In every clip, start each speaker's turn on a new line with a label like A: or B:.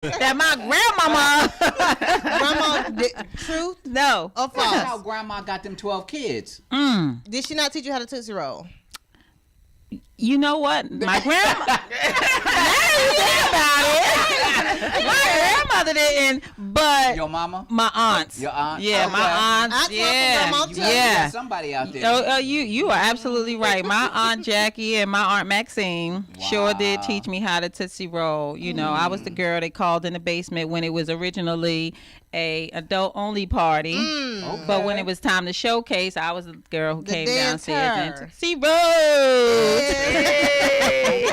A: that my
B: Grandma, truth?
A: No.
B: Or
C: That's
B: false?
C: how grandma got them 12 kids.
B: Did she not teach you how to Tootsie Roll?
A: You know what? My grandma. My grandmother didn't, but
C: Your mama?
A: my aunts.
C: Your aunt?
A: Yeah,
C: Okay.
A: my aunts.
B: Aunts
A: Yeah,
B: welcome grandma too.
A: yeah.
C: Got somebody out there.
A: You are absolutely right. My aunt Jackie and my aunt Maxine sure did teach me how to Tootsie Roll. You know, I was the girl they called in the basement when it was originally a adult only party.
C: Okay.
A: But when it was time to showcase, I was the girl who came downstairs and
B: dancer.
A: Tootsie Roll.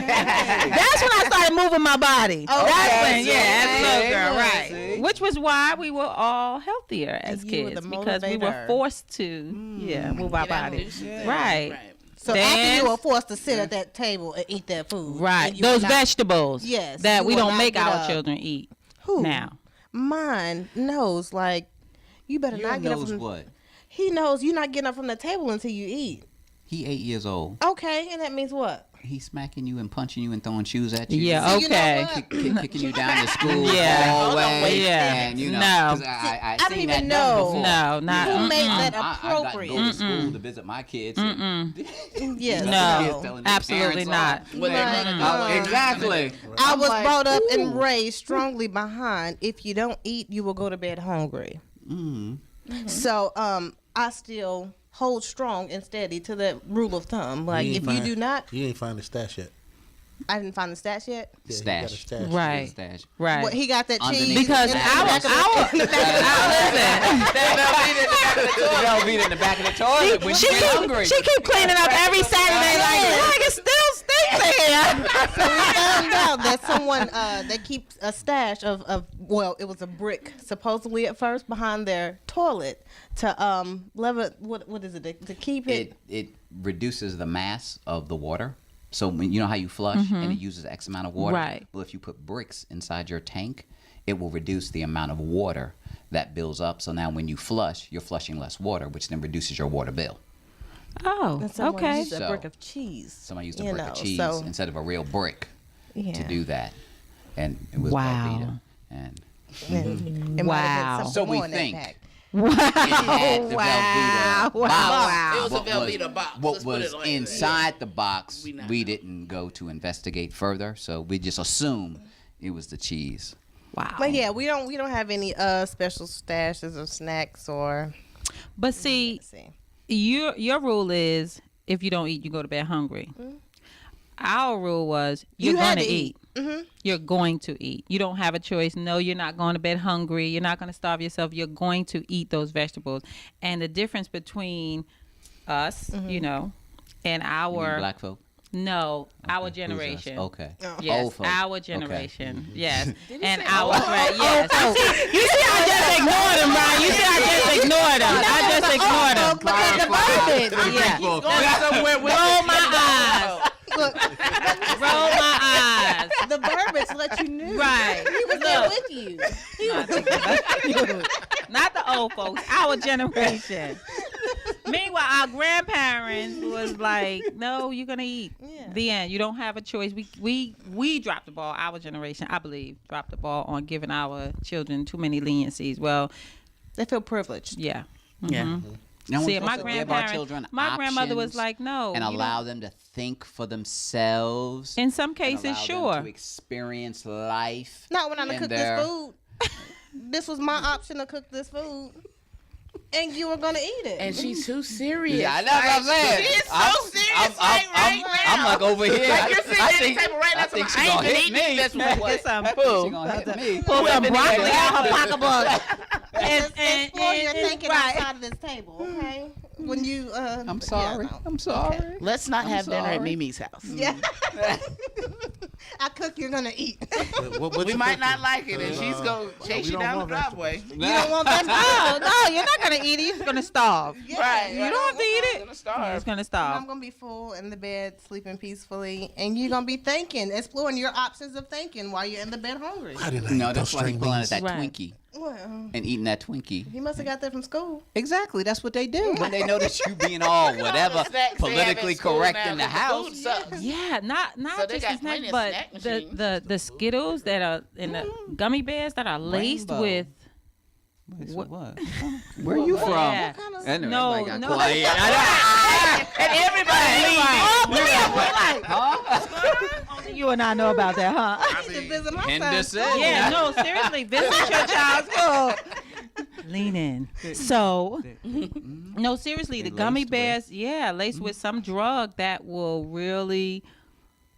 A: That's when I started moving my body. That's when, as a little girl, right?
C: See?
A: Which was why we were all healthier as
B: And you were
A: kids
B: the
A: because we were
B: motivator.
A: forced to, move our
D: Get out and do
A: bodies.
D: some things.
A: Right.
B: So after
A: Dance.
B: you were forced to sit at that table and eat that food.
A: Right.
B: and you
A: Those
B: were not-
A: vegetables
B: Yes,
A: that
B: you
A: we
B: will
A: don't
B: not
A: make
B: get
A: our
B: up.
A: children eat
B: Who?
A: now.
B: Mine knows, like, you better
C: Your
B: not get up
C: knows
B: from
C: what?
B: He knows you're not getting up from the table until you eat.
C: He 8 years old.
B: Okay, and that means what?
C: He's smacking you and punching you and throwing shoes at you.
A: Yeah,
B: So you know
A: okay.
B: what?
C: Kicking you down to school.
A: Yeah.
C: Hallway,
A: Yeah.
C: And you know,
A: No.
C: 'cause I
B: don't
C: seen
B: even
C: that done
B: know.
C: before.
A: No, not.
B: Who made that
C: I got to
B: appropriate?
C: go to school to visit my kids.
B: Yes.
A: No, absolutely not.
D: When they
B: Like,
D: run out.
C: Exactly.
B: I was
D: like,
B: brought up and
D: ooh.
B: raised strongly behind if you don't eat, you will go to bed hungry. So I still hold strong and steady to that rule of thumb. Like if you do not,
E: You ain't find the stash yet.
B: I didn't find the stats yet.
E: Yeah, he
C: Stash.
E: got a stash.
A: Right.
C: Stash.
A: Right.
B: But he got that cheese
C: Underneath
A: Because
B: in the
A: I
B: back of the-
A: was,
C: Velveeta in the back of the toilet when you get hungry.
A: she keep cleaning up every Saturday like it still stinks here.
B: So we found out that someone that keeps a stash of well, it was a brick supposedly at first behind their toilet to lever what is it to keep it.
C: It reduces the mass of the water. So when you know how you flush and it uses X amount of water.
A: Right.
C: Well, if you put bricks inside your tank, it will reduce the amount of water that builds up. So now when you flush, you're flushing less water, which then reduces your water bill.
A: Oh,
B: And someone
A: okay.
B: used a
C: So,
B: brick of cheese.
C: Somebody used a
B: you
C: brick
B: know,
C: of cheese
B: so-
C: instead of a real brick
B: Yeah.
C: to do that, and it was
A: Wow.
C: Velveeta. And
B: It might have been
A: Wow.
B: something
C: So we
B: more in that
C: think.
B: pack.
C: it had the Velveeta box.
D: It was a
C: What
D: Velveeta box.
C: What
D: Let's put
C: was
D: it like
C: inside the box,
D: We not
C: we
D: know.
C: didn't go to investigate further, so we just assume it was the cheese.
A: Wow.
B: But yeah, we don't have any special stashes or snacks or.
A: But see,
B: Let's see.
A: your rule is if you don't eat, you go to bed hungry. Our rule was you're
B: You had
A: going to
B: to
A: eat. You're going to eat. You don't have a choice. No, you're not going to bed hungry. You're not going to starve yourself. You're going to eat those vegetables. And the difference between us, you know, and
C: You mean
A: our
C: black folk?
A: no, our
C: Who's us?
A: generation.
C: Okay.
A: Yes,
C: Old folk.
A: our generation. Yes,
D: you
A: and
D: say
A: our
D: old?
A: right. Yes. You see, I just ignored him, Brian. You see, I just ignored him. I just ignored him.
B: Look at the verbiage.
A: Yeah.
D: Going somewhere with
A: Roll
D: it.
A: my eyes.
B: Look,
A: Roll my eyes.
B: the verbiage let you know.
A: Right.
B: He was there with you.
A: Not the old folks. Our generation. Meanwhile, our grandparents was like, "No, you're gonna eat."
B: Yeah.
A: The end. You don't have a choice. We dropped the ball. Our generation, I believe, dropped the ball on giving our children too many leniencies. Well,
B: They feel privileged.
A: yeah.
D: Yeah.
C: Now,
A: See,
C: we're
A: my
C: supposed to give our
A: grandparents,
C: children
A: my grandmother was
C: options
A: like, "No,"
C: and
A: you
C: allow
A: don't-
C: them to think for themselves.
A: In some
C: and
A: cases,
C: allow them
A: sure.
C: to experience life.
B: Not when I
C: and
B: cook
C: their-
B: this food. This was my option to cook this food, and you were gonna eat it.
D: And she's too serious.
C: Yeah, I know what I'm saying.
D: She is so serious right
C: I'm
D: now.
C: like over here.
D: Like you're sitting at the table right now,
C: I think
D: so
C: she
D: I ain't
C: gonna
D: been
C: hit
D: eating
C: me.
D: this way.
A: Get some
C: She
A: food.
C: gonna hit me.
A: Pull some broccoli out her pocketbook.
B: Explore your thinking
A: right.
B: outside of this table, okay? When you,
C: I'm sorry.
B: yeah, no.
C: I'm sorry.
D: Let's not have dinner at
C: sorry.
D: Mimi's house.
B: Yeah. I cook, you're gonna eat.
D: We might not like it, and she's gonna chase
E: we
D: you
E: don't
D: down the
E: want
D: driveway.
B: You don't want that
A: Oh no, you're not gonna eat it. You're just gonna starve.
B: Yeah.
D: Right.
A: You don't have to eat
D: You're
A: it.
D: gonna
A: You're
D: starve.
A: just gonna
B: I'm
A: starve.
B: gonna be full in the bed, sleeping peacefully, and you're gonna be thinking, exploring your options of thinking while you're in the bed hungry.
E: I didn't
C: No,
E: eat
C: that's
E: those
C: why he's
E: string
C: pulling at
E: beans.
C: that
A: Right.
C: Twinkie.
B: Well,
C: and eating that Twinkie.
B: he must have got that from school.
C: Exactly, that's what they do when they know that you being all whatever politically correct in the house.
A: Yeah, not
D: So they
A: just
D: got
A: the snack,
D: plenty of
A: but
D: snack
A: the
D: machines.
A: Skittles that are in the gummy bears that are laced
C: Rainbow.
A: with.
C: What? Where are you from?
A: Yeah.
C: Anyway,
A: No,
C: everybody got
A: no.
C: quiet.
D: And everybody
A: Only you and I know about that, huh?
B: I need to visit my son's
C: Henderson.
B: school.
A: Yeah, no, seriously, visit your child's school. Lean in. So, no, seriously, the
C: And
A: gummy
C: laced
A: bears, laced with some drug that will really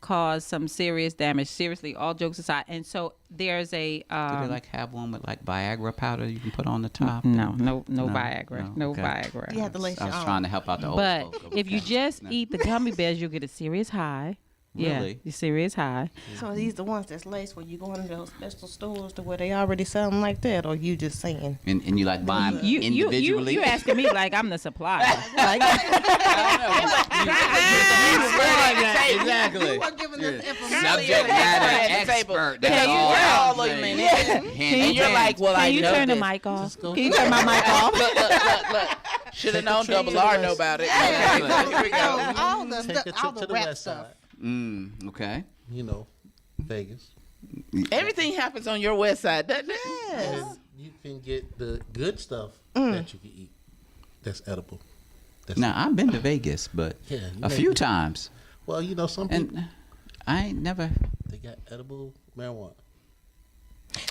A: cause some serious damage. Seriously, all jokes aside. And so there's a
C: Do they like have one with like Viagra powder you can put on the top?
A: no Viagra, no
C: okay.
A: Viagra.
B: You have to lace
C: I
B: your
C: was
B: own.
C: trying to help out the old
A: But
C: folks.
A: if you just eat the gummy bears, you'll get a serious high.
C: Really?
A: Yeah, a serious high.
B: So these the ones that's laced where you go into those special stores to where they already sell them like that, or you just saying?
C: and you like buy them individually?
A: You asking me like I'm the supplier. Like,
C: Exactly.
B: You are giving us information.
C: Subject matter expert. That's
A: Can you
C: all
A: tell?
C: I'm
D: all of
C: saying.
D: you,
C: Hand
D: and you're
C: in
D: like,
C: hand.
D: well, I
A: can you
D: know
A: turn the
D: this.
A: mic off? Can you turn my mic off?
D: Look. Should have known Double R know about it.
B: Yeah.
D: Okay, here we go.
B: All the
E: Take a
B: stuff, all
E: trip to
B: the
E: the
B: rap
E: west
B: stuff.
E: side.
C: Okay.
E: You know, Vegas.
D: Everything happens on your west side, doesn't it?
B: Yes.
E: And you can get the good stuff that you can eat. That's edible. That's
C: Now I've been to Vegas, but
E: Yeah, you
C: a
E: know
C: few
E: you-
C: times,
E: Well, you know, some people
C: and I ain't never.
E: they got edible marijuana.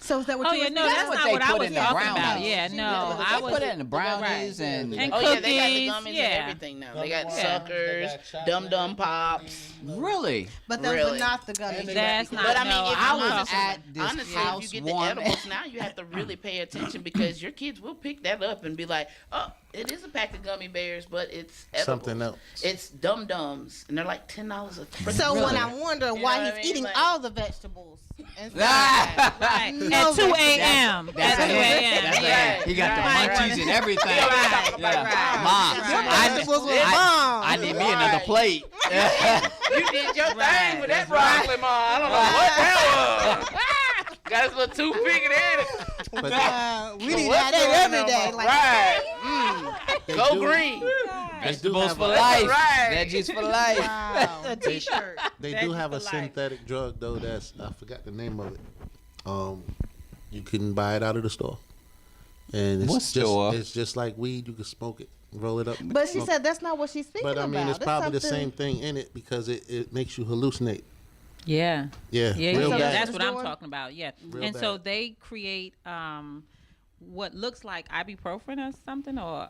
B: So is that what
A: Oh
B: you
A: yeah,
B: was
A: no,
B: thinking?
A: that's
C: what
A: not
C: they
A: what I
C: put
A: was
C: in the
A: talking
C: brownies.
A: about. Yeah, no, I
C: They
A: was
C: put it in the brownies and
A: And
D: Oh yeah, they got
A: cookies,
D: the gummies
A: yeah.
D: and everything now. They got
E: Gummy
D: suckers,
E: worms, they got
D: dum dum pops.
C: really.
B: But those
D: Really?
B: are not the gummies.
A: That's not.
D: But I mean,
A: no,
D: if
C: I
D: you
C: was
D: honestly,
C: at this
D: honestly,
C: house
D: if you get the
C: one-
D: edibles now, you have to really pay attention because your kids will pick that up and be like, "Oh, it is a pack of gummy bears, but it's edibles.
E: Something else.
D: It's dum dums, and they're like $10 a freaking
B: So when
C: Really?
B: I'm wondering
D: You know
B: why
D: what
B: he's
D: I mean?
B: eating
D: Like-
B: all the vegetables.
A: right
B: No
A: at 2 a.m.
C: That's
A: At 2
C: it.
A: a.m.
C: That's
A: Yeah.
C: it. He got the
D: Right.
C: munchies and everything.
A: Right.
C: Yeah. Mom,
A: Right.
B: Vegetables was
C: I
B: bomb.
C: need me another plate.
D: You did your thing with that broccoli, Mom. I don't know what that was. Got his little toothpick in it.
E: But
B: We need
D: What's
B: that every
D: going
B: day.
D: on?
B: Like,
D: Right.
E: they
D: Go
E: do-
D: green.
E: They do
C: Vegetables
E: have
C: for
E: a-
C: life.
D: Right.
C: Veggies for life.
B: wow.
A: A T-shirt.
E: They
A: Veggies
E: do have a
A: for life.
E: synthetic drug though. That's I forgot the name of it. You can buy it out of the store, and it's
C: What
E: just
C: store?
E: it's just like weed. You can smoke it, roll it up.
B: But she
E: smoke
B: said that's not what she's speaking
E: But I
B: about.
E: mean, it's probably the
B: something-
E: same thing in it because it makes you hallucinate.
A: Yeah.
E: Yeah,
A: Yeah,
E: real
A: so
E: bad.
A: that's what I'm
B: Doing-
A: talking about. Yeah,
E: Real
A: and so
E: bad.
A: they create what looks like ibuprofen or something, or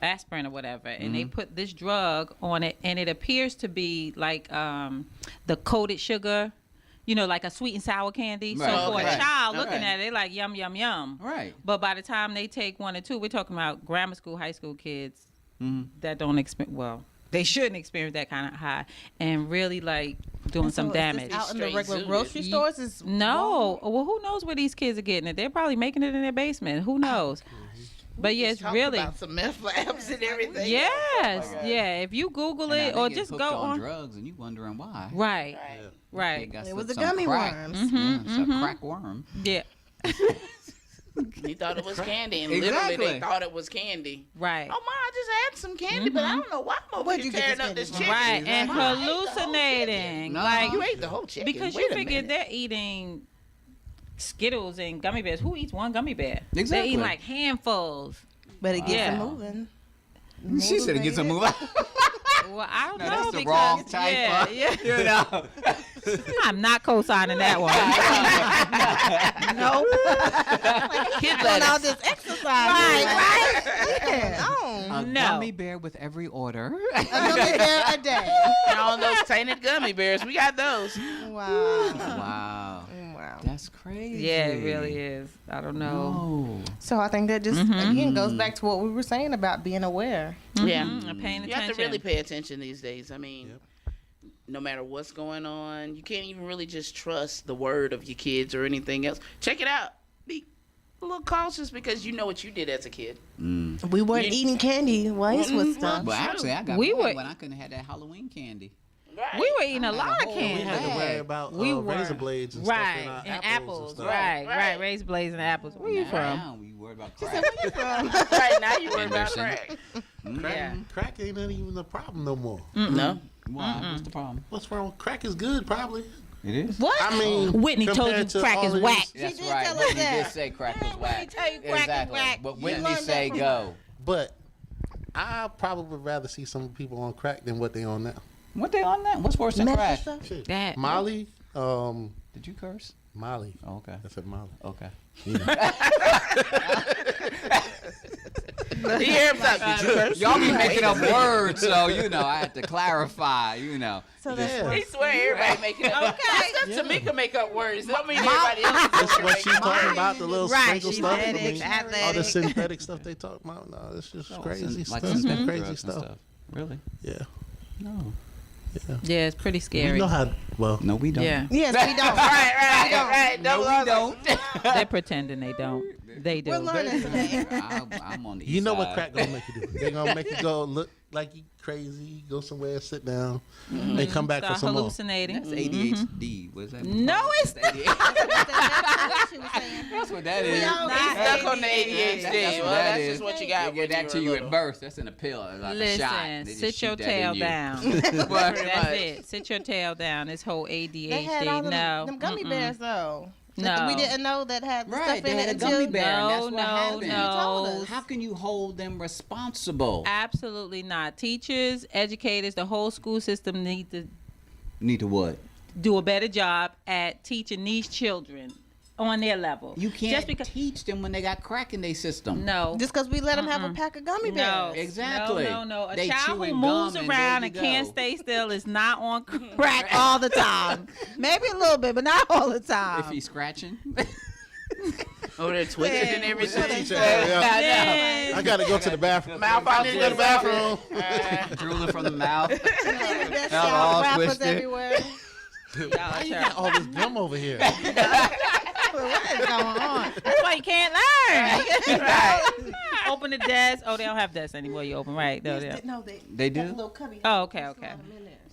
A: aspirin or whatever, and they put this drug on it, and it appears to be like the coated sugar, like a sweet and sour candy.
C: Right.
A: So for
C: Okay.
A: a child
C: Okay.
A: looking at it, they're like yum yum yum.
C: Right.
A: But by the time they take 1 or 2, we're talking about grammar school, high school kids that don't experience. Well, they shouldn't experience that kind of high, and really like doing
B: So
A: some
B: is this
A: damage.
B: out in the
D: Straight
B: regular
D: zooted.
B: grocery stores. Is
A: No. Well, who knows where these kids are getting it? They're probably making it in their basement. Who knows? But yeah, it's
D: Talk
A: really.
D: about some meth labs and everything.
A: Yes. Yeah. If you Google it or just go on.
C: drugs and you wondering why.
A: Right.
D: Right.
A: Right.
C: Got
B: It was
C: some
B: the gummy
C: crack.
B: worms.
C: Yeah, it's a crack worm.
A: Yeah.
D: He thought it was candy, and
C: Exactly.
D: literally they thought it was candy.
A: Right.
D: Oh, Ma, I just had some candy, but I don't know why I'm over
B: Where'd
D: here
B: you get
D: tearing
B: this
D: up this
B: candy
D: chicken.
A: Right. And
D: Ma, I ate the whole
A: hallucinating.
D: chicken.
C: No.
A: Like
D: You ate the whole chicken.
A: because
D: Wait
A: you
D: a
A: figure
D: minute.
A: they're eating Skittles and gummy bears. Who eats one gummy bear? They
C: Exactly.
A: eat like handfuls.
B: but it gets
A: Yeah.
B: them moving.
C: She said it gets a move.
A: Well, I don't
C: No,
A: know
C: that's the
A: because
C: wrong type
A: yeah,
C: of-
A: yeah.
C: You know.
A: I'm not co-signing that one. No.
D: Kid
B: Doing
D: lettuce.
B: all this exercise.
A: Right,
B: Yeah. Oh.
C: A
A: No.
C: gummy bear with every order.
B: A gummy bear a day.
D: And all those tainted gummy bears, we got those.
B: Wow.
C: Wow.
B: Wow.
C: That's crazy.
A: Yeah, it really is. I don't know.
C: Oh.
B: So I think that just again goes back to what we were saying about being aware.
D: Yeah.
A: I'm paying
D: You
A: attention.
D: have to really pay attention these days. I mean, no matter what's going on, you can't even really just trust the word of your kids or anything else. Check it out. Be a little cautious because you know what you did as a kid.
B: We weren't
D: You-
B: eating candy. Waste with
D: Mhm.
B: stuff.
C: Well, actually, I got
A: We
C: mad
A: were-
C: when I couldn't have that Halloween candy.
D: Right.
A: We were eating a lot of
C: whole
E: We
A: candy.
E: had to worry
C: bag.
E: about
A: We
E: razor
A: were.
E: blades and
A: Right,
E: stuff in our
A: and
E: apples.
A: apples.
E: And stuff.
A: Right,
D: Right.
A: right. Razor blades and apples. Where you from?
C: Now we worried about crack.
D: Right now you worry about
C: Anderson.
D: crack.
A: Yeah.
E: Crack ain't even a problem no more.
D: No.
C: Why? What's the problem?
E: What's wrong? Crack is good, probably.
C: It is.
B: What?
E: I mean,
A: Whitney told you
E: compared to
A: crack
E: all
A: is
E: these-
A: whack.
C: That's
B: did
C: right.
B: tell us
C: Whitney did
B: that.
C: say crack
A: Yeah,
C: was
A: Whitney
C: whack.
A: tell you crack is
C: Exactly.
A: whack.
C: But
B: You
C: Whitney
B: learned that
C: say
B: from
C: go.
E: But I probably would rather see some people on crack than what they on now.
C: What they on that? What's worse than
B: Medical
C: crack?
B: stuff?
E: Shit.
A: That-
E: Molly,
C: Did you curse?
E: Molly.
C: Oh, okay.
E: I said Molly.
C: Okay.
E: You know.
D: He hear himself. Did you curse?
C: Y'all be making up words, so I had to clarify.
B: So that's
E: Yeah.
D: He swear everybody making up.
A: Okay.
D: That's Tamika make up words. Don't mean everybody else.
E: That's what she's talking about, the little
A: Right,
E: sprinkle
A: she's
E: stuff.
A: athletic,
E: all the
A: athletic.
E: synthetic stuff they talk about. No, it's just crazy
C: like
E: stuff.
C: synthetic
E: Crazy
C: drugs and
E: stuff.
C: Really?
E: Yeah.
C: No.
A: Yeah, it's pretty
E: You
A: scary.
E: know how, well,
C: No, we don't.
A: Yeah.
B: Yes, we don't.
D: Right.
C: No, we don't.
A: They're pretending they don't. They do.
B: We're learning today.
C: I'm on the east
E: you know what
C: side.
E: crack gonna make you do. They're gonna make you go look like you crazy, go somewhere, sit down, and come back for
A: Start
E: some more.
A: hallucinating.
C: That's ADHD. What's that?
A: No, it's
C: That's ADHD.
B: She was saying.
C: That's what that is.
B: all
D: He's stuck on the ADHD.
C: That's what
D: Well,
C: that
D: that's
C: is.
D: just what you
C: They
D: got.
C: give
D: when
C: that to
D: were
C: you
D: little.
C: at birth. That's in a pill, like a shot.
A: Listen,
C: They just
A: sit your
C: shoot that
A: tail
C: in you.
A: down.
C: What?
A: That's it. Sit your tail down. This whole ADHD.
B: They had all
A: no.
B: them gummy bears though.
A: No.
B: That we didn't know that had
C: Right,
B: stuff
C: they
B: in
C: had
B: it
C: a gummy
B: until.
C: bear. and that's
A: No,
C: what
A: no,
C: happened.
A: no.
C: How can you hold them responsible?
A: Absolutely not. Teachers, educators, the whole school system need to
C: Need to what?
A: do a better job at teaching these children on their level.
C: You can't
A: just because.
C: teach them when they got crack in their system.
A: No.
B: Just because we let them have a pack of gummy
A: No,
B: bears.
C: Exactly.
A: No. A
C: They
A: child who
C: chewing
A: moves
C: gum and
A: around
C: there
A: and
C: you
A: can't
C: go.
A: stay still is not on crack all the time. Maybe a little bit, but not all the time.
C: If he's scratching.
D: Oh, they're twitching and everything.
A: Then-
E: I gotta go to the bathroom.
D: Mouth
E: I
D: out
E: need to go to the bathroom.
C: Drooling from the mouth.
B: There's
C: all
B: wrappers
C: twisted.
B: everywhere.
A: Y'all
E: Why you
A: are
E: got all this gum over here?
B: What is going on?
A: That's why you can't learn. Right. Open the desk. Oh, they don't have desks anymore. You open right. No, they don't.
B: No,
C: They
B: got
C: do?
B: a little cubby.
A: Oh, okay.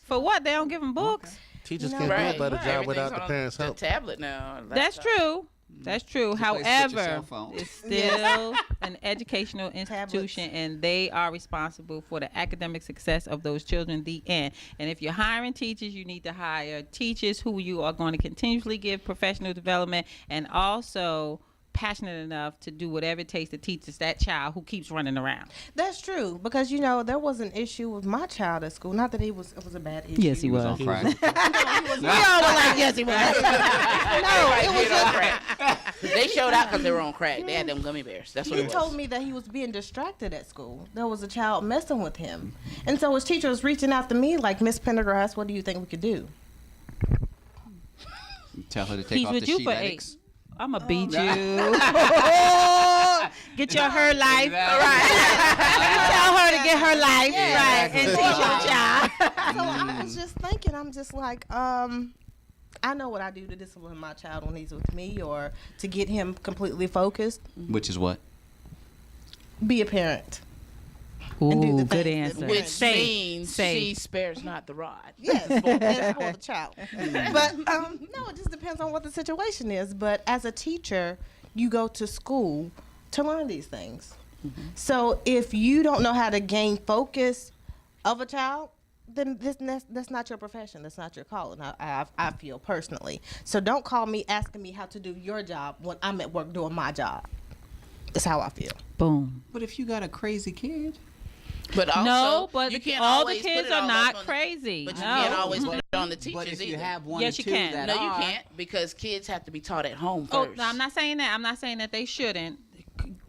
A: For what? They don't give them books.
E: Teachers
B: No.
E: can't
D: Right.
E: do a better job
D: Everything's
E: without the
D: on
E: parents'
D: the
E: help.
D: tablet now.
A: That's
D: laptop.
A: true. That's true.
C: place to put your
A: However,
C: cell phone.
A: it's still an educational institution, and they are responsible for the academic success of those children. The end. And if you're hiring teachers, you need to hire teachers who you are going to continuously give professional development and also passionate enough to do whatever it takes to teach that child who keeps running around.
B: That's true because there was an issue with my child at school. Not that it was a bad issue.
A: Yes, he was.
C: On crack.
A: We all were like, yes, he was.
D: Everybody did on crack. They showed out because they were on crack. They had them gummy bears. That's what
B: He
D: it was.
B: told me that he was being distracted at school. There was a child messing with him. And so his teacher was reaching out to me like, Miss Pendergrass, what do you think we could do?
C: Tell her to take
A: He's
C: off
A: with
C: the
A: you for
C: sheet.
A: I'm going to beat you. Get your her life. Tell her to get her life. Right. And teach your child.
B: So I was just thinking, I'm just like, I know what I do to discipline my child when he's with me or to get him completely focused.
C: Which is what?
B: Be a parent.
A: Ooh,
B: And do the
A: good
B: things
A: answer.
B: that
D: Which
A: Say,
D: means
A: say.
D: she spares not the rod.
B: Yes, and for the child. But no, it just depends on what the situation is. But as a teacher, you go to school to learn these things. So if you don't know how to gain focus of a child, then that's not your profession. That's not your calling. I feel personally. So don't call me asking me how to do your job when I'm at work doing my job. That's how I feel.
A: Boom.
C: But if you got a crazy kid.
D: But also,
A: No, but
D: you can't
A: all the
D: always put
A: kids
D: it
A: are
D: all
A: not
D: up on
A: crazy.
D: But you
A: No.
D: can't always put it on the
C: But
D: teachers
C: if you
D: either.
C: have one
A: Yes,
C: or
A: you
C: two
A: can.
C: that
D: No, you
C: are,
D: can't because kids have to be taught at home
A: Oh,
D: first.
A: no, I'm not saying that. I'm not saying that they shouldn't.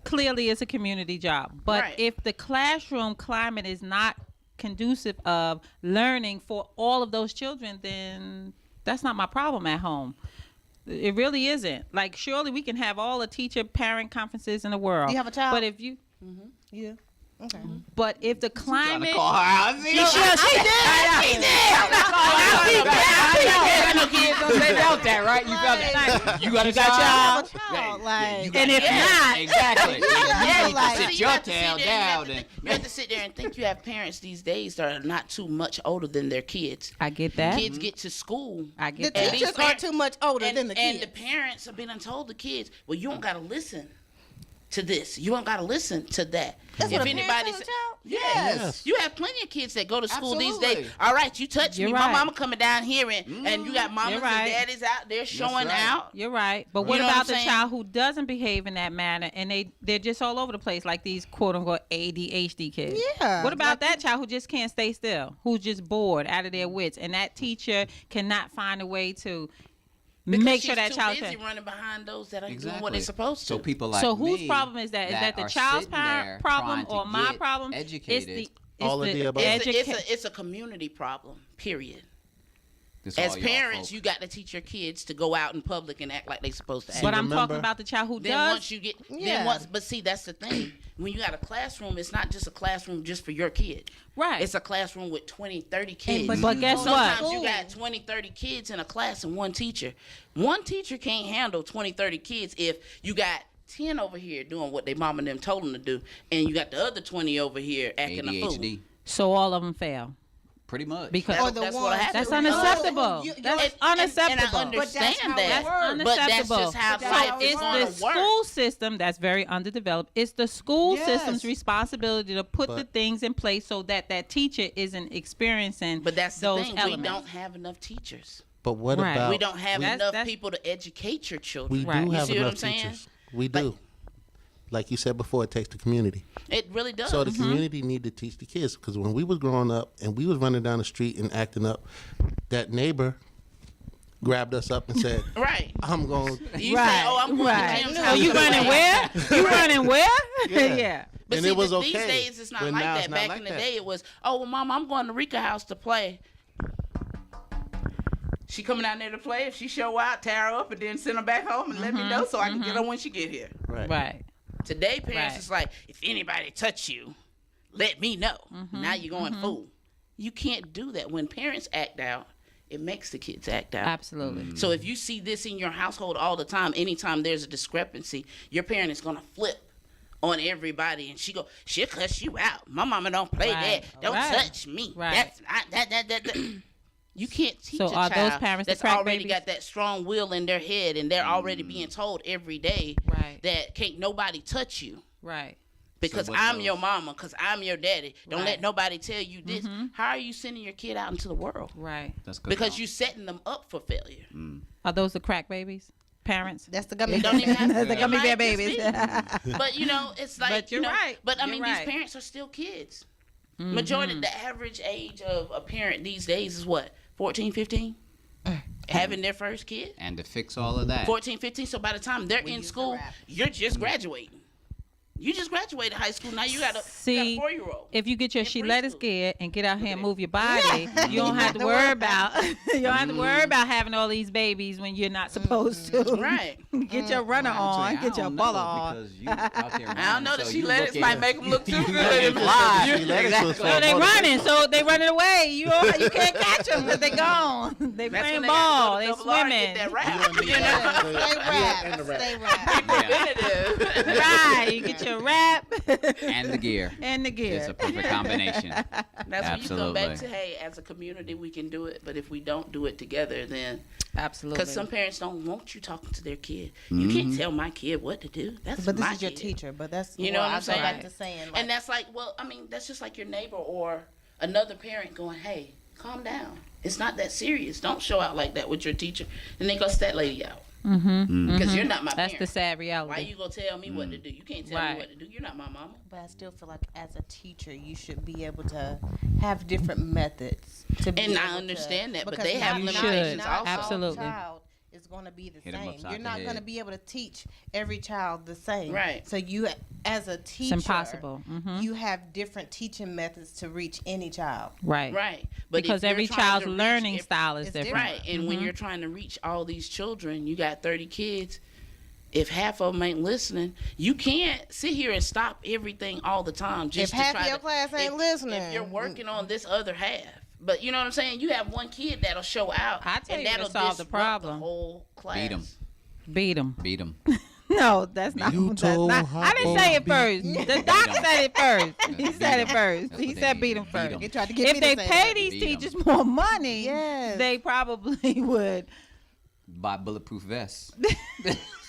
A: Clearly, it's a community job. But
D: Right.
A: if the classroom climate is not conducive of learning for all of those children, then that's not my problem at home. It really isn't. Like, surely we can have all the teacher-parent conferences in the world.
B: Do you have a child?
A: But if you...
B: Yeah. Okay.
A: But if the climate,
C: Call her out.
A: she did.
C: I know kids don't say felt that, right? You felt that. You got a child.
B: Like,
A: And if not,
C: exactly. You need
B: like-
C: to sit your tail down.
D: You have to sit there and think you have parents these days that are not too much older than their kids.
A: I get that.
D: Kids get to school.
A: I
B: the
A: get
D: And
A: that.
D: these
B: teachers are
D: parents-
B: too much older
D: and,
B: than the
D: and
B: kids.
D: the parents have been told the kids, well, you don't got to listen to this. You don't got to listen to that.
B: That's what a parent tells a child?
D: Yes. You have plenty of kids that go to school these
C: Absolutely.
D: days. All right, you touch
A: You're
D: me.
A: right.
D: My mama coming down here and you got mamas
A: You're right.
D: and daddies out there showing
C: right.
D: out.
A: You're right. But what
D: You know what
A: about
D: I'm
A: the
D: saying?
A: child who doesn't behave in that manner and they're just all over the place, like these quote unquote ADHD kids?
B: Yeah.
A: What about that child who just can't stay still, who's just bored out of their wits, and that teacher cannot find a way to
D: Because
A: make sure
D: she's
A: that
D: too
A: child
D: busy
A: can.
D: running behind those that ain't doing
C: Exactly.
D: what they're supposed to.
C: So people like
A: So whose
C: me
A: problem is that? Is that the
C: are
A: child's
C: sitting there
A: problem
C: trying to
A: or my
C: get
A: problem?
C: Educated.
E: All of the above.
D: it's a community problem, period.
C: This all
D: As
C: y'all
D: parents,
C: folks.
D: you got to teach your kids to go out in public and act like they supposed to act.
A: But I'm
E: remember-
A: talking about the child who
D: Then
A: does.
D: once you get,
B: Yeah.
D: but see, that's the thing. When you got a classroom, it's not just a classroom just for your kid.
A: Right.
D: It's a classroom with 20, 30 kids.
A: But guess what?
D: Sometimes you got 20, 30 kids in a class and one teacher. One teacher can't handle 20, 30 kids if you got 10 over here doing what they mom and them told them to do, and you got the other 20 over here acting a fool.
C: ADHD.
A: So all of them fail
C: Pretty much.
A: because
B: Or the
D: That's
B: ones
D: what happened.
A: that's unacceptable. That's unacceptable.
D: And I understand
B: But that's how it
D: that.
B: works.
D: But that's
A: Unacceptable.
D: just how
B: But that's how
D: life
B: it
D: is
A: It's
D: going
A: the
D: to work.
A: school system that's very underdeveloped. It's the school
B: Yes.
A: system's responsibility to put the
E: But-
A: things in place so that that teacher isn't experiencing
D: But that's the
A: those
D: thing.
A: elements.
D: We don't have enough teachers.
E: But what
A: Right.
E: about
D: We don't have
A: That's-
D: enough
A: that's-
D: people to educate your children.
E: we
A: Right.
E: do
A: You
E: have
D: see what
E: enough
D: I'm saying?
E: teachers. We
D: But-
E: do. Like you said before, it takes the community.
D: It really does.
E: So the community need to teach the kids, because when we was growing up and we was running down the street and acting up, that neighbor grabbed us up and said,
D: Right.
E: "I'm going."
D: You say, oh, I'm going
A: right.
D: to Jim's
A: Oh,
D: house.
A: you running where? You running where?
E: Yeah.
A: Yeah.
D: But
E: And
D: see,
E: it was
D: these
E: okay.
D: days it's not
E: But
D: like
E: now
D: that.
E: it's not
D: Back
E: like
D: in the
E: that.
D: day, it was, oh, well, Mom, I'm going to Rika house to play. She coming down there to play. If she show out, tear her up, and then send her back home and let me know so I can get her when she get here.
A: Right.
D: Today, parents
A: Right.
D: is like, if anybody touch you, let me know. Now you're going fool. You can't do that. When parents act out, it makes the kids act out.
A: Absolutely.
D: So if you see this in your household all the time, anytime there's a discrepancy, your parent is gonna flip on everybody, and she'll cuss you out. My mama don't play
A: Right.
D: that. Don't
A: Right.
D: touch me.
A: Right.
D: That's not that. You can't teach
A: So
D: a
A: are
D: child
A: those parents the
D: that's
A: crack
D: already
A: babies?
D: got that strong will in their head, and they're already being told every day
A: Right.
D: that can't nobody touch you.
A: Right.
D: Because
C: So what
D: I'm
C: those-
D: your mama, because I'm your daddy. Don't
A: Right.
D: let nobody tell you this. How are you sending your kid out into the world?
A: Right.
C: That's 'cause
D: Because
C: y'all-
D: you're setting them up for failure.
A: Are those the crack babies? Parents?
B: That's the gummy.
D: It don't even have to
A: The
D: be.
A: gummy
D: It
A: bear
D: might
A: babies.
D: just be. But it's like
A: But you're right.
D: But I
A: You're
D: mean,
A: right.
D: these parents are still kids. Majority, the average age of a parent these days is what, 14, 15? Having their first kid.
C: And to fix all of that,
D: 14, 15. So by the time they're in school, you're just graduating. You just graduated high school. Now you got a
A: See,
D: 4-year-old.
A: if you get your
D: In
A: she let us
D: preschool.
A: get and get out here and move your body, you don't have to worry about you don't have to worry about having all these babies when you're not supposed to.
D: Right.
A: Get your runner on, get your baller on.
C: Because you out there
D: I don't know that
C: so
D: she
C: you
D: let us
C: looking-
D: might make them look too
C: you
D: good.
C: looking fly.
E: She let us was for
A: So
E: a
A: they
E: motor-
A: running, so they running away. You can't catch them because they gone. They
D: That's
A: playing
D: when they
A: ball.
D: gotta
A: They
D: go to Double R and
A: swimming.
D: get that rap. You know?
B: Stay wrapped. Stay wrapped.
D: Preventative.
A: Right, you get your wrap
C: And the gear.
A: and the gear.
C: It's a perfect combination.
D: That's when you go back
C: Absolutely.
D: to, hey, as a community, we can do it. But if we don't do it together, then
A: Absolutely.
D: because some parents don't want you talking to their kid. You can't tell my kid what to do. That's
B: But this
D: my
B: is your
D: kid.
B: teacher. But that's
D: You know what I'm saying?
B: I go back to saying, like,
D: And that's like, well, I mean, that's just like your neighbor or another parent going, hey, calm down. It's not that serious. Don't show out like that with your teacher. And they cuss that lady out. Because you're not my
A: That's
D: parent.
A: the sad reality.
D: Why you gonna tell me what to do? You can't tell
A: Right.
D: me what to do. You're not my mama.
B: But I still feel like as a teacher, you should be able to have different methods to be
D: And I
B: able
D: understand
B: to,
D: that, but
B: because
D: they have
B: not-
A: limitations
B: not
A: also.
B: all
A: Absolutely.
B: child is going to be the
C: Hit 'em
B: same.
C: upside
B: You're
C: the
B: not going to
C: head.
B: be able to teach every child the same.
D: Right.
B: So you, as a teacher,
A: impossible.
B: You have different teaching methods to reach any child.
A: Right.
D: Right. But
A: Because
D: if you're
A: every
D: trying
A: child's
D: to reach
A: learning style is
B: it's
A: different.
D: Right. And when you're trying to reach all these children, you got 30 kids. if half of them ain't listening, you can't sit here and stop everything all the time. Just
B: If
D: to
B: half
D: try
B: of your
D: to,
B: class ain't listening.
D: if you're working on this other half. But you know what I'm saying? You have one kid that'll show out,
A: I tell
D: and
A: you
D: that'll
A: to solve the
D: disrupt
A: problem.
D: the whole class.
C: Beat 'em.
A: Beat them.
C: Beat them.
A: No, that's not.
E: You
A: That's
E: told
A: not. I didn't say it first. The doc said it first. He said it first.
C: That's
A: He
C: what they
A: said
C: need.
A: beat him
C: Beat
A: first.
C: 'em.
B: They tried to get
A: If
B: me
A: they
B: to say
A: pay
B: that.
A: these
C: Beat 'em.
A: teachers more money,
B: Yes.
A: they probably would.
C: Buy bulletproof vests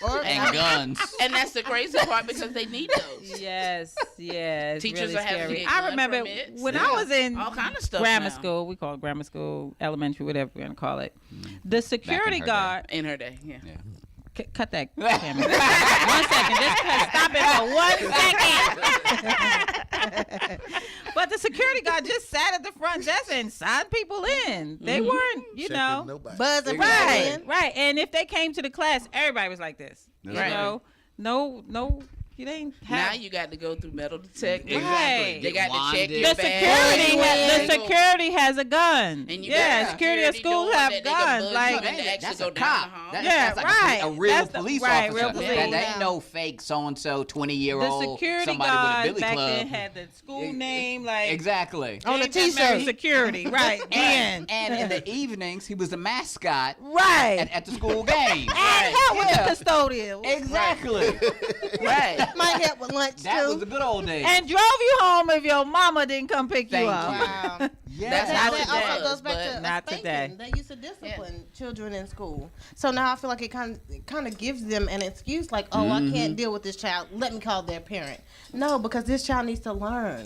B: Or-
C: and guns.
D: And that's the crazy part because they need those.
A: Yes, yes.
D: Teachers
A: really
D: are having to
A: scary.
D: get
A: I
D: gun
A: remember
D: permits.
A: when
D: Yeah.
A: I was in
D: All kind of stuff
A: grammar
D: now.
A: school. We call it grammar school, elementary, whatever we're gonna call it. The security
C: her day.
A: guard.
D: In her day, yeah.
C: Yeah.
A: Cut that, Tammy. 1 second. Just stop it for 1 second. But the security guard just sat at the front desk and signed people in. They weren't, you
E: Checking
A: know.
E: nobody.
B: buzzing
A: Right,
B: people in.
A: right. And if they came to the class, everybody was like this.
C: That's
A: You
C: right.
A: know, no, you didn't have.
D: Now you got to go through metal detector.
A: Right.
D: They got to check
C: Get
D: your
A: the
D: bag.
A: security, the security has a gun.
D: And you
A: Yeah,
D: got
A: security at schools
D: doing
A: have
D: that they can
A: guns.
D: buzz
A: Like,
D: you in to actually
C: That's
D: go
C: a
D: down
C: cop.
D: the hall.
C: That's,
A: Yeah,
C: that's like
A: right.
C: a real
A: That's the-
C: police
A: right,
C: officer.
A: real police.
C: That
B: Yeah.
C: ain't no fake so-and-so
A: the
C: 20-year-old
A: security
C: somebody
A: guard
C: with a billy
A: back
C: club.
A: then had the school name like
C: Exactly.
B: On a
A: James F. Mary
B: t-shirt.
A: Security, right?
C: And
A: And
C: in the evenings, he was the mascot
A: right.
C: at the school game.
A: And help with
C: Yeah.
A: the custodian.
C: Exactly.
D: Right.
B: Might help with lunch
C: That was
B: too.
C: the good old days.
A: And drove you home if your mama didn't come pick
C: Thank
A: you up.
C: you.
B: Wow.
C: Yeah.
D: That's
B: That,
D: how
B: that
D: it
B: also
D: was,
B: goes back
D: but
B: to
A: not
B: spanking.
A: today.
B: They used to discipline children in school. So now I feel like it kind of gives them an excuse, like, oh, I can't deal with this child. Let me call their parent. No, because this child needs to learn.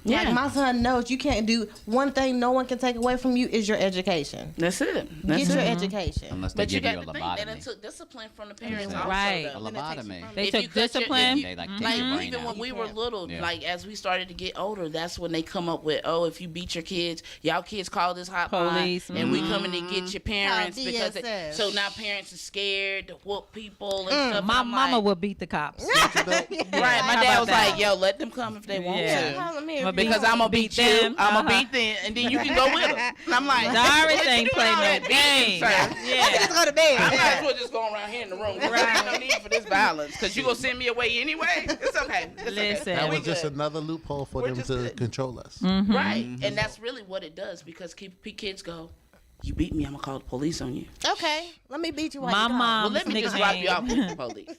D: Yeah.
B: Like my son knows you can't do one thing. No one can take away from you is your education.
D: That's it. That's
B: Get your
D: it.
B: education.
C: Unless they
D: But you
C: give
D: got
C: you
D: to
C: a
D: think that
C: lobotomy.
D: it took discipline from the parents also,
A: Right.
C: A
D: though.
C: lobotomy.
A: They
D: If
A: took
D: you cut your-
A: discipline.
D: if
C: They like
D: Like
C: take your brain
D: even
C: out.
D: when we
B: You
D: were
B: can't.
D: little,
C: Yeah.
D: like as we started to get older, that's when they come up with, oh, if you beat your kids, y'all kids call this hotline,
A: Police,
D: and we coming to get your parents
B: Call
D: because
B: DSS.
D: so now parents are scared to whoop people and stuff. and
A: My
D: I'm
A: mama
D: like,
A: would beat the cops.
D: right. My
A: How
D: dad
A: about
D: was
A: that?
D: like, yo, let them come if they want
A: Yeah.
D: to.
B: Call 'em here.
A: But
D: Because I'm gonna beat you,
A: them.
D: I'm gonna beat them, and then you can go with them. And I'm like,
A: Doris
D: what you
A: ain't
D: doing
A: playing
D: all
A: no
D: that beating,
A: game.
D: sir?
A: Yeah.
B: Let's go to
D: I
B: bed.
D: might as well just go around here in the room. There's no need for this violence because you gonna send me away anyway. It's okay. It's
A: Listen.
D: okay.
E: That
D: We
E: was just
D: good.
E: another loophole for
D: We're
E: them
D: just
E: to
D: good.
E: control us.
D: Right, and that's really what it does because kids go, you beat me, I'm gonna call the police on you.
B: Okay, let me beat you while
A: My
B: you gone.
A: mom-
D: Well, let me just drop you off with the police.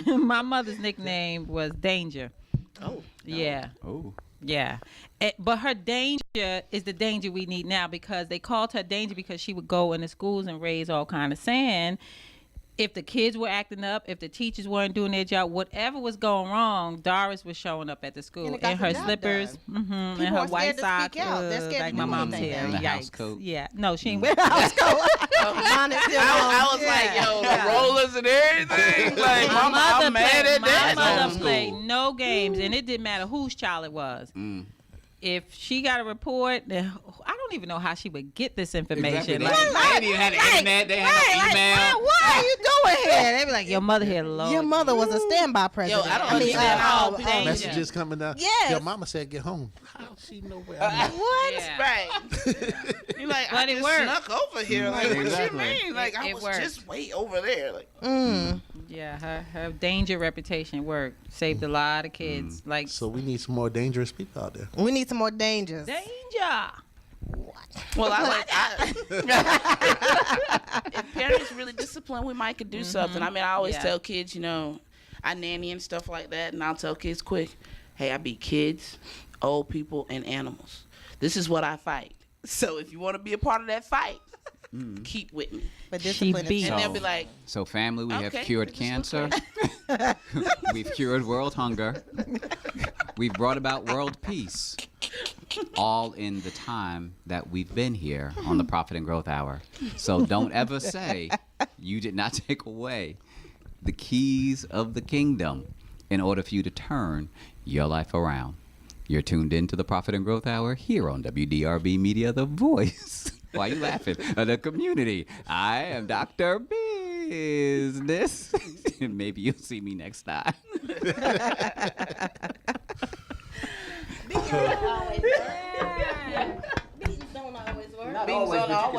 A: My mother's nickname was Danger.
D: Oh,
A: Yeah.
C: Oh.
A: Yeah. But her danger is the danger we need now because they called her danger because she would go into schools and raise all kind of sand. If the kids were acting up, if the teachers weren't doing their job, whatever was going wrong, Doris was showing up at the school
B: And it got
A: in
B: the
A: her
B: job
A: slippers,
B: done.
A: and
B: People
A: her
B: are
A: white
B: scared to
A: socks,
B: speak out. They're scared to
A: like
B: do
A: my mom's
B: anything
A: here.
B: now.
C: And a house
A: Yikes.
C: coat.
A: Yeah, no, she ain't wear a house coat.
B: Mine is still on.
D: I was like, yo, the rollers and everything. Like,
A: My
D: mama, I'm mad at that.
A: My mother
C: Homeschool.
A: played no games, and it didn't matter whose child it was. If she got a report, then I don't even know how she would get this information.
C: Exactly. They didn't even have the internet. They had no email.
A: What are you doing here? They be like, your mother here, Lord.
B: Your mother was a standby president.
D: I don't understand how people-
A: danger.
E: Messages coming down.
B: Yes.
E: Your mama said get home. How she know where I'm at?
B: What?
A: Yeah.
D: Right. You're like,
A: But
D: I
A: it
D: just
A: worked.
D: snuck over here. Like, what
C: Exactly.
D: you mean? Like, I
A: It
D: was
A: worked.
D: just way over there. Like,
A: Yeah, her danger reputation worked. Saved a lot of kids. Like,
E: So we need some more dangerous people out there.
B: We need some more dangers.
A: danger.
D: well, if parents really discipline, we might could do something. I mean, I always
A: Yeah.
D: tell kids, you know, I nanny and stuff like that, and I'll tell kids quick, hey, I beat kids, old people, and animals. This is what I fight. So if you want to be a part of that fight, keep with me.
B: But
A: She
B: discipline
A: beat.
B: is
D: And they'll be like,
C: So family, we have
D: Okay.
C: cured cancer. We've cured world hunger. We've brought about world peace. All in the time that we've been here on the Profit and Growth Hour. So don't ever say you did not take away the keys of the kingdom in order for you to turn your life around. You're tuned in to the Profit and Growth Hour here on WDRB Media, the voice. Why are you laughing? Of the community. I am Dr. Bizness. Maybe you'll see me next time.
B: Beatings don't always work.
D: beans on all